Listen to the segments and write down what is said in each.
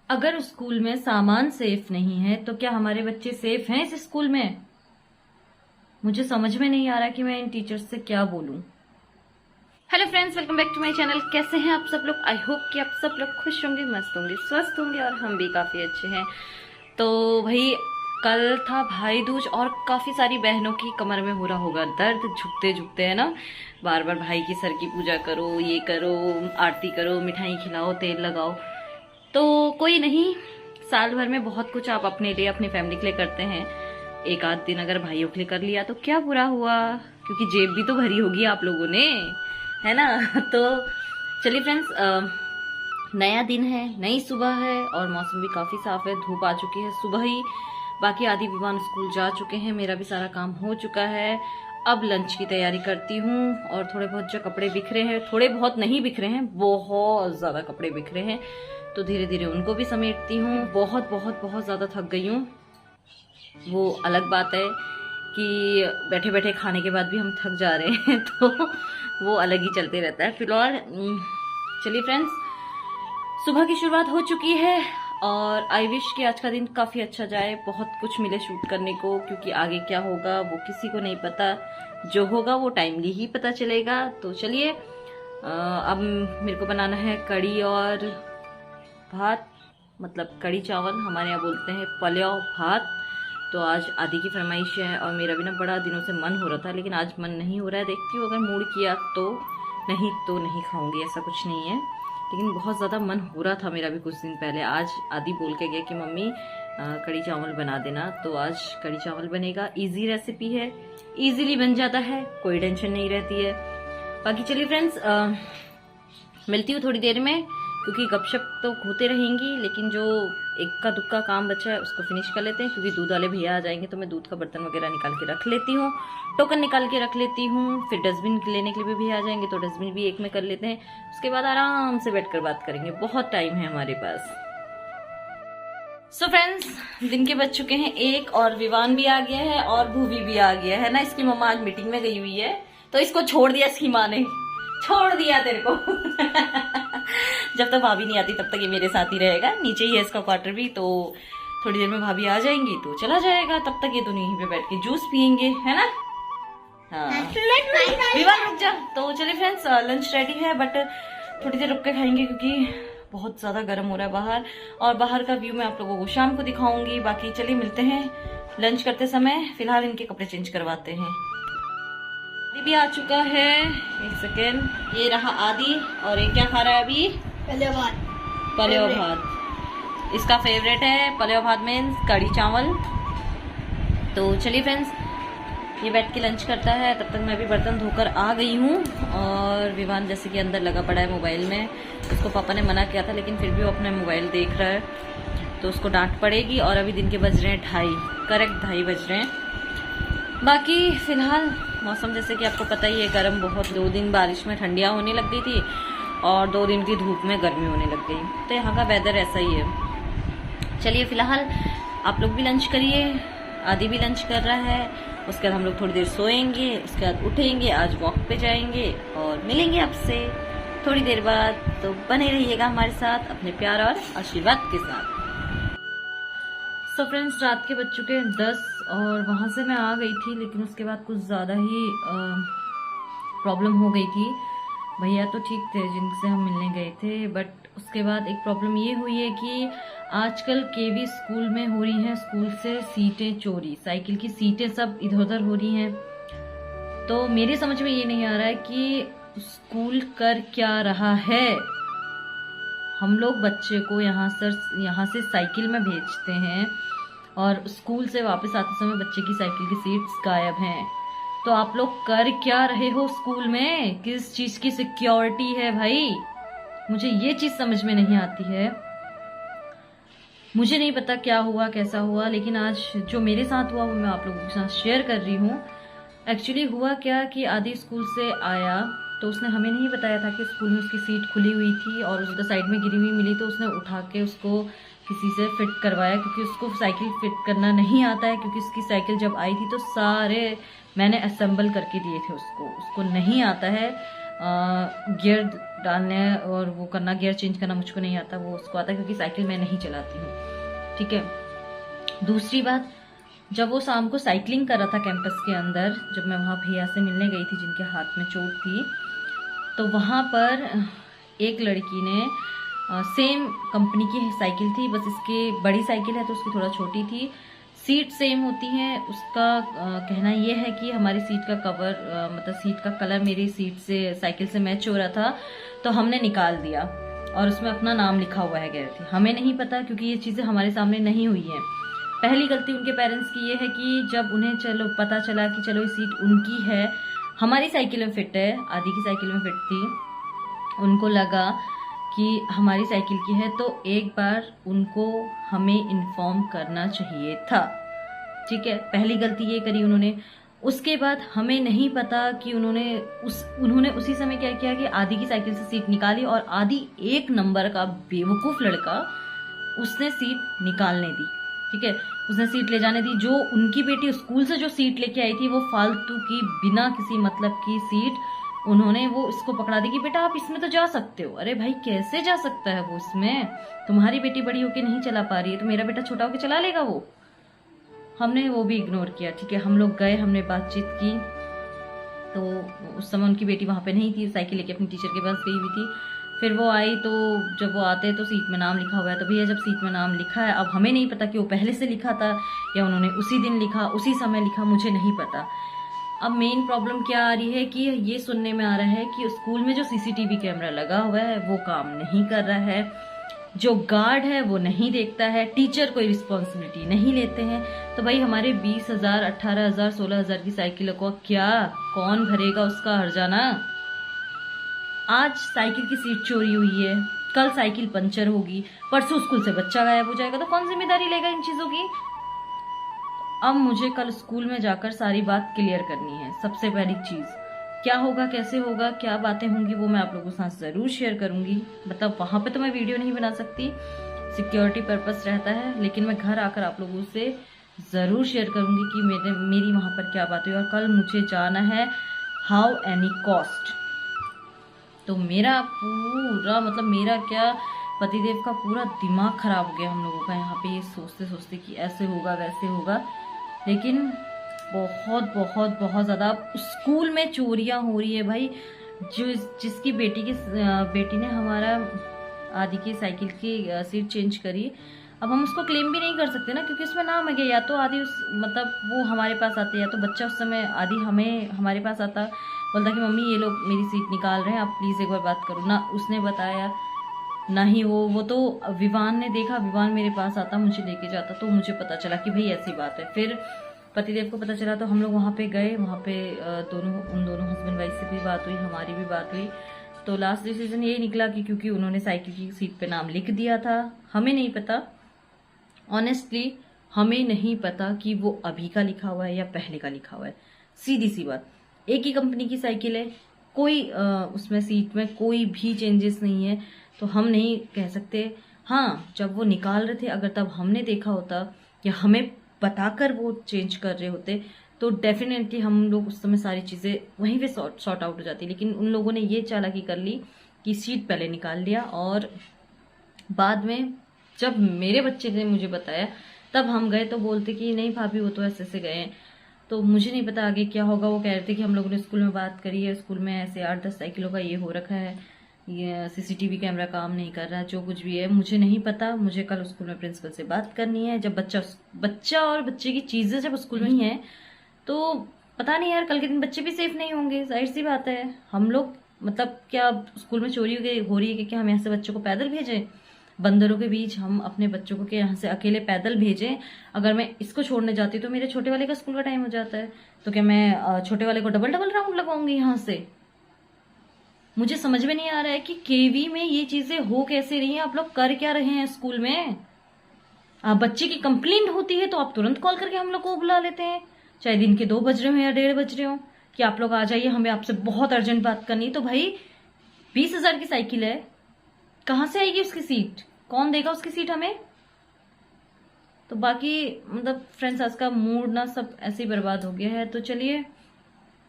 अगर स्कूल में सामान सेफ नहीं है तो क्या हमारे बच्चे सेफ हैं इस स्कूल में? मुझे समझ में नहीं आ रहा कि मैं इन टीचर्स से क्या बोलूं। Hello friends, welcome back to my channel. कैसे हैं आप सब लोग? आई होप कि आप सब लोग खुश होंगे, मस्त होंगे, स्वस्थ होंगे और हम भी काफी अच्छे हैं। तो भाई कल था भाई दूज और काफी सारी बहनों की कमर में हो रहा होगा दर्द, झुकते झुकते, है ना। बार बार भाई की सर की पूजा करो, ये करो, आरती करो, मिठाई खिलाओ, तेल लगाओ। तो कोई नहीं, साल भर में बहुत कुछ आप अपने लिए, अपनी फैमिली के लिए करते हैं। एक आध दिन अगर भाइयों के लिए कर लिया तो क्या बुरा हुआ, क्योंकि जेब भी तो भरी होगी आप लोगों ने, है ना। तो चलिए फ्रेंड्स, नया दिन है, नई सुबह है और मौसम भी काफी साफ है, धूप आ चुकी है सुबह ही। बाकी आदि विवान स्कूल जा चुके हैं, मेरा भी सारा काम हो चुका है। अब लंच की तैयारी करती हूँ और थोड़े बहुत जो कपड़े बिखरे हैं, थोड़े बहुत नहीं बिखरे हैं, बहुत ज्यादा कपड़े बिखरे हैं, तो धीरे धीरे उनको भी समेटती हूँ। बहुत बहुत बहुत ज्यादा थक गई हूँ। वो अलग बात है कि बैठे बैठे खाने के बाद भी हम थक जा रहे हैं तो वो अलग ही चलते रहता है। फिलहाल चलिए फ्रेंड्स, सुबह की शुरुआत हो चुकी है और आई विश कि आज का दिन काफी अच्छा जाए, बहुत कुछ मिले शूट करने को, क्योंकि आगे क्या होगा वो किसी को नहीं पता। जो होगा वो टाइमली ही पता चलेगा। तो चलिए, अब मेरे को बनाना है कड़ी और भात, मतलब कड़ी चावल, हमारे यहाँ बोलते हैं पलेव भात। तो आज आदि की फरमाइश है और मेरा भी ना बड़ा दिनों से मन हो रहा था, लेकिन आज मन नहीं हो रहा है। देखती हूँ, अगर मूड किया तो नहीं खाऊंगी, ऐसा कुछ नहीं है। लेकिन बहुत ज़्यादा मन हो रहा था मेरा भी कुछ दिन पहले। आज आदि बोल के गया कि मम्मी कड़ी चावल बना देना, तो आज कड़ी चावल बनेगा। इजी रेसिपी है, इजीली बन जाता है, कोई टेंशन नहीं रहती है। बाकी चलिए फ्रेंड्स, मिलती हूँ थोड़ी देर में, क्योंकि गपशप तो होते रहेंगी, लेकिन जो इक्का दुक्का काम बचा है उसको फिनिश कर लेते हैं, क्योंकि दूध वाले भैया आ जाएंगे तो मैं दूध का बर्तन वगैरह निकाल के रख लेती हूँ, टोकन निकाल के रख लेती हूँ। फिर डस्टबिन लेने के लिए भी भैया आ जाएंगे तो डस्टबिन भी एक में कर लेते हैं। उसके बाद आराम से बैठकर बात करेंगे, बहुत टाइम है हमारे पास। सो फ्रेंड्स, दिन के बज चुके हैं 1 और विवान भी आ गया है और भूवी भी आ गया है ना। इसकी मम्मा आज मीटिंग में गई हुई है तो इसको छोड़ दिया, इसकी माँ ने छोड़ दिया तेरे को जब तक भाभी नहीं आती तब तक ये मेरे साथ ही रहेगा। नीचे ही है इसका क्वार्टर भी, तो थोड़ी देर में भाभी आ जाएंगी तो चला जाएगा। तब तक ये तो यहीं पे बैठ के जूस पियेंगे, है ना। हाँ विवान रुक जा। तो चलिए फ्रेंड्स, लंच रेडी है, बट थोड़ी देर रुक के खाएंगे क्योंकि बहुत ज्यादा गर्म हो रहा है बाहर, और बाहर का व्यू मैं आप लोगों को शाम को दिखाऊंगी। बाकी चलिए मिलते हैं लंच करते समय। फिलहाल इनके कपड़े चेंज करवाते हैं। आदि भी आ चुका है, एक सेकेंड, ये रहा आदि। और ये क्या खा रहा है अभी? पलेव भात। इसका फेवरेट है पलेव भात मीन्स कड़ी चावल। तो चलिए फ्रेंड्स, ये बैठ के लंच करता है, तब तक मैं भी बर्तन धोकर आ गई हूँ। और विवान जैसे कि अंदर लगा पड़ा है मोबाइल में, उसको पापा ने मना किया था लेकिन फिर भी वो अपना मोबाइल देख रहा है, तो उसको डांट पड़ेगी। और अभी दिन के बज रहे हैं 2:30, करेक्ट 2:30 बज रहे हैं। बाकी फिलहाल मौसम जैसे कि आपको पता ही है, गर्म बहुत। 2 दिन बारिश में ठंडियाँ होने लग गई थी और 2 दिन की धूप में गर्मी होने लग गई, तो यहाँ का वेदर ऐसा ही है। चलिए फिलहाल आप लोग भी लंच करिए, आदि भी लंच कर रहा है, उसके बाद हम लोग थोड़ी देर सोएंगे, उसके बाद उठेंगे, आज वॉक पे जाएंगे और मिलेंगे आपसे थोड़ी देर बाद। तो बने रहिएगा हमारे साथ अपने प्यार और आशीर्वाद के साथ। सो फ्रेंड्स, रात के बज चुके हैं 10 और वहाँ से मैं आ गई थी, लेकिन उसके बाद कुछ ज़्यादा ही प्रॉब्लम हो गई थी। भैया तो ठीक थे जिनसे हम मिलने गए थे, बट उसके बाद एक प्रॉब्लम ये हुई है कि आजकल केवी स्कूल में हो रही हैं स्कूल से सीटें चोरी, साइकिल की सीटें सब इधर उधर हो रही हैं। तो मेरी समझ में ये नहीं आ रहा है कि स्कूल कर क्या रहा है। हम लोग बच्चे को यहाँ से साइकिल में भेजते हैं और स्कूल से वापस आते समय बच्चे की साइकिल की सीट्स गायब हैं। तो आप लोग कर क्या रहे हो स्कूल में? किस चीज की सिक्योरिटी है भाई? मुझे ये चीज समझ में नहीं आती है। मुझे नहीं पता क्या हुआ, कैसा हुआ, लेकिन आज जो मेरे साथ हुआ वो मैं आप लोगों के साथ शेयर कर रही हूँ। एक्चुअली हुआ क्या कि आदि स्कूल से आया तो उसने हमें नहीं बताया था कि स्कूल में उसकी सीट खुली हुई थी और उधर साइड में गिरी हुई मिली, तो उसने उठा के उसको किसी से फिट करवाया, क्योंकि उसको साइकिल फिट करना नहीं आता है। क्योंकि उसकी साइकिल जब आई थी तो सारे मैंने असेंबल करके दिए थे, उसको नहीं आता है गियर डालने और वो करना, गियर चेंज करना मुझको नहीं आता, वो उसको आता क्योंकि साइकिल मैं नहीं चलाती हूँ। ठीक है। दूसरी बात, जब वो शाम को साइकिलिंग कर रहा था कैंपस के अंदर, जब मैं वहाँ भैया से मिलने गई थी जिनके हाथ में चोट थी, तो वहाँ पर एक लड़की ने सेम कंपनी की साइकिल थी, बस इसकी बड़ी साइकिल है तो उसकी थोड़ा छोटी थी, सीट सेम होती है। उसका कहना यह है कि हमारी सीट का कवर मतलब सीट का कलर मेरी सीट से साइकिल से मैच हो रहा था, तो हमने निकाल दिया और उसमें अपना नाम लिखा हुआ है गए थे। हमें नहीं पता क्योंकि ये चीजें हमारे सामने नहीं हुई है। पहली गलती उनके पेरेंट्स की ये है कि जब उन्हें चलो पता चला कि चलो ये सीट उनकी है, हमारी साइकिल में फिट है, आदि की साइकिल में फिट थी, उनको लगा कि हमारी साइकिल की है, तो एक बार उनको हमें इन्फॉर्म करना चाहिए था। ठीक है, पहली गलती ये करी उन्होंने। उसके बाद हमें नहीं पता कि उन्होंने उसी समय क्या किया कि आदि की साइकिल से सीट निकाली, और आदि एक नंबर का बेवकूफ लड़का, उसने सीट निकालने दी। ठीक है, उसने सीट ले जाने दी। जो उनकी बेटी स्कूल से जो सीट लेके आई थी, वो फालतू की बिना किसी मतलब की सीट उन्होंने वो इसको पकड़ा दी कि बेटा आप इसमें तो जा सकते हो। अरे भाई कैसे जा सकता है वो इसमें? तुम्हारी बेटी बड़ी होके नहीं चला पा रही है तो मेरा बेटा छोटा होके चला लेगा वो? हमने वो भी इग्नोर किया। ठीक है, हम लोग गए, हमने बातचीत की, तो उस समय उनकी बेटी वहां पे नहीं थी, साइकिल लेके अपनी टीचर के पास गई हुई थी। फिर वो आई, तो जब वो आते तो सीट में नाम लिखा हुआ है, तो भैया जब सीट में नाम लिखा है, अब हमें नहीं पता कि वो पहले से लिखा था या उन्होंने उसी दिन लिखा, उसी समय लिखा, मुझे नहीं पता। अब मेन प्रॉब्लम क्या आ रही है कि ये सुनने में आ रहा है कि स्कूल में जो सीसीटीवी कैमरा लगा हुआ है वो काम नहीं कर रहा है, जो गार्ड है वो नहीं देखता है, टीचर कोई रिस्पॉन्सिबिलिटी नहीं लेते हैं। तो भाई हमारे 20,000, 18,000, 16,000 की साइकिलों को क्या कौन भरेगा उसका हर्जाना? आज साइकिल की सीट चोरी हुई है, कल साइकिल पंचर होगी, परसों स्कूल से बच्चा गायब हो जाएगा, तो कौन जिम्मेदारी लेगा इन चीजों की? अब मुझे कल स्कूल में जाकर सारी बात क्लियर करनी है। सबसे पहली चीज, क्या होगा, कैसे होगा, क्या बातें होंगी, वो मैं आप लोगों के साथ जरूर शेयर करूंगी। मतलब वहां पे तो मैं वीडियो नहीं बना सकती, सिक्योरिटी पर्पस रहता है, लेकिन मैं घर आकर आप लोगों से जरूर शेयर करूंगी कि मेरी वहां पर क्या बात हुई। और कल मुझे जाना है हाउ एनी कॉस्ट। तो मेरा पूरा मतलब मेरा क्या, पतिदेव का पूरा दिमाग खराब हो गया हम लोगों का यहाँ पे, ये सोचते सोचते कि ऐसे होगा वैसे होगा। लेकिन बहुत बहुत बहुत ज्यादा स्कूल में चोरियां हो रही है भाई। जिसकी बेटी ने हमारा आदि की साइकिल की सीट चेंज करी, अब हम उसको क्लेम भी नहीं कर सकते ना, क्योंकि उसमें नाम है कि या तो आदि मतलब वो हमारे पास आते, या तो बच्चा उस समय आदि हमारे पास आता, बोलता कि मम्मी ये लोग मेरी सीट निकाल रहे हैं, आप प्लीज एक बार बात करो ना। उसने बताया ना ही वो तो विवान ने देखा, विवान मेरे पास आता, मुझे लेके जाता, तो मुझे पता चला कि भाई ऐसी बात है। फिर पतिदेव को पता चला तो हम लोग वहां पे गए, वहां पे उन दोनों हस्बैंड वाइफ से भी बात हुई, हमारी भी बात हुई। तो लास्ट डिसीजन यही निकला कि क्योंकि उन्होंने साइकिल की सीट पे नाम लिख दिया था, हमें नहीं पता, ऑनेस्टली हमें नहीं पता कि वो अभी का लिखा हुआ है या पहले का लिखा हुआ है। सीधी सी बात, एक ही कंपनी की साइकिल है, कोई उसमें सीट में कोई भी चेंजेस नहीं है, तो हम नहीं कह सकते। हाँ, जब वो निकाल रहे थे अगर तब हमने देखा होता या हमें बताकर वो चेंज कर रहे होते तो डेफिनेटली हम लोग उस समय सारी चीजें वहीं पे सॉर्ट आउट हो जाती। लेकिन उन लोगों ने ये चालाकी कर ली कि सीट पहले निकाल लिया, और बाद में जब मेरे बच्चे ने मुझे बताया तब हम गए तो बोलते कि नहीं भाभी वो तो ऐसे से गए हैं। तो मुझे नहीं पता आगे क्या होगा। वो कह रहे थे कि हम लोगों ने स्कूल में बात करी है, स्कूल में ऐसे 8-10 साइकिलों का ये हो रखा है, ये सीसीटीवी कैमरा काम नहीं कर रहा, जो कुछ भी है मुझे नहीं पता। मुझे कल स्कूल में प्रिंसिपल से बात करनी है। जब बच्चा और बच्चे की चीजें जब स्कूल में ही है तो पता नहीं यार, कल के दिन बच्चे भी सेफ नहीं होंगे, जाहिर सी बात है। हम लोग मतलब क्या स्कूल में चोरी हो रही है कि क्या हम यहाँ से बच्चों को पैदल भेजें? बंदरों के बीच हम अपने बच्चों को यहाँ से अकेले पैदल भेजें? अगर मैं इसको छोड़ने जाती तो मेरे छोटे वाले का स्कूल का टाइम हो जाता है, तो क्या मैं छोटे वाले को डबल राउंड लगाऊंगी यहाँ से? मुझे समझ में नहीं आ रहा है कि केवी में ये चीजें हो कैसे रही हैं। आप लोग कर क्या रहे हैं स्कूल में? बच्चे की कंप्लेंट होती है तो आप तुरंत कॉल करके हम लोग को बुला लेते हैं, चाहे दिन के 2 बज रहे हो या 1:30 बज रहे हो, कि आप लोग आ जाइए, हमें आपसे बहुत अर्जेंट बात करनी। तो भाई 20,000 की साइकिल है, कहां से आएगी उसकी सीट? कौन देगा उसकी सीट हमें? तो बाकी मतलब फ्रेंड्स, आज का मूड ना सब ऐसे ही बर्बाद हो गया है। तो चलिए,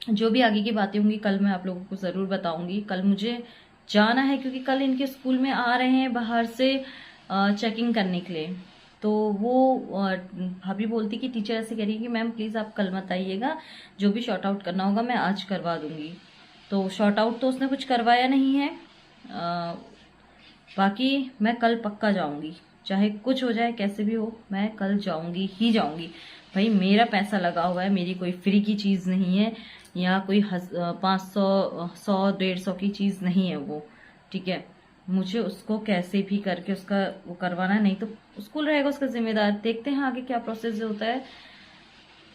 जो भी आगे की बातें होंगी कल मैं आप लोगों को जरूर बताऊंगी। कल मुझे जाना है, क्योंकि कल इनके स्कूल में आ रहे हैं बाहर से चेकिंग करने के लिए। तो वो भाभी बोलती कि टीचर ऐसे कह रही है कि मैम प्लीज़ आप कल मत आइएगा, जो भी शॉर्ट आउट करना होगा मैं आज करवा दूंगी। तो शॉर्ट आउट तो उसने कुछ करवाया नहीं है, बाकी मैं कल पक्का जाऊंगी, चाहे कुछ हो जाए कैसे भी हो, मैं कल जाऊंगी ही जाऊंगी। भाई मेरा पैसा लगा हुआ है, मेरी कोई फ्री की चीज़ नहीं है, या कोई 500 100 150 की चीज़ नहीं है वो, ठीक है। मुझे उसको कैसे भी करके उसका वो करवाना है, नहीं तो स्कूल रहेगा उसका जिम्मेदार। देखते हैं आगे क्या प्रोसेस होता है।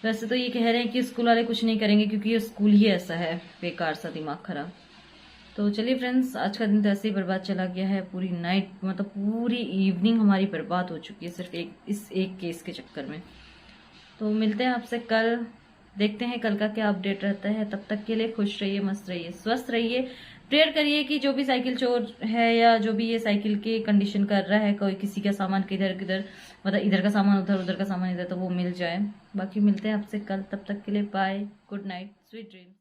वैसे तो ये कह रहे हैं कि स्कूल वाले कुछ नहीं करेंगे, क्योंकि ये स्कूल ही ऐसा है, बेकार सा, दिमाग खराब। तो चलिए फ्रेंड्स, आज का दिन तो ऐसे ही बर्बाद चला गया है। पूरी नाइट, मतलब पूरी इवनिंग हमारी बर्बाद हो चुकी है सिर्फ इस एक केस के चक्कर में। तो मिलते हैं आपसे कल, देखते हैं कल का क्या अपडेट रहता है। तब तक के लिए खुश रहिए, मस्त रहिए, स्वस्थ रहिए। प्रेयर करिए कि जो भी साइकिल चोर है या जो भी ये साइकिल के कंडीशन कर रहा है, कोई किसी का सामान किधर किधर, मतलब इधर का सामान उधर, उधर का सामान इधर, तो वो मिल जाए। बाकी मिलते हैं आपसे कल, तब तक के लिए bye, good night, sweet dreams.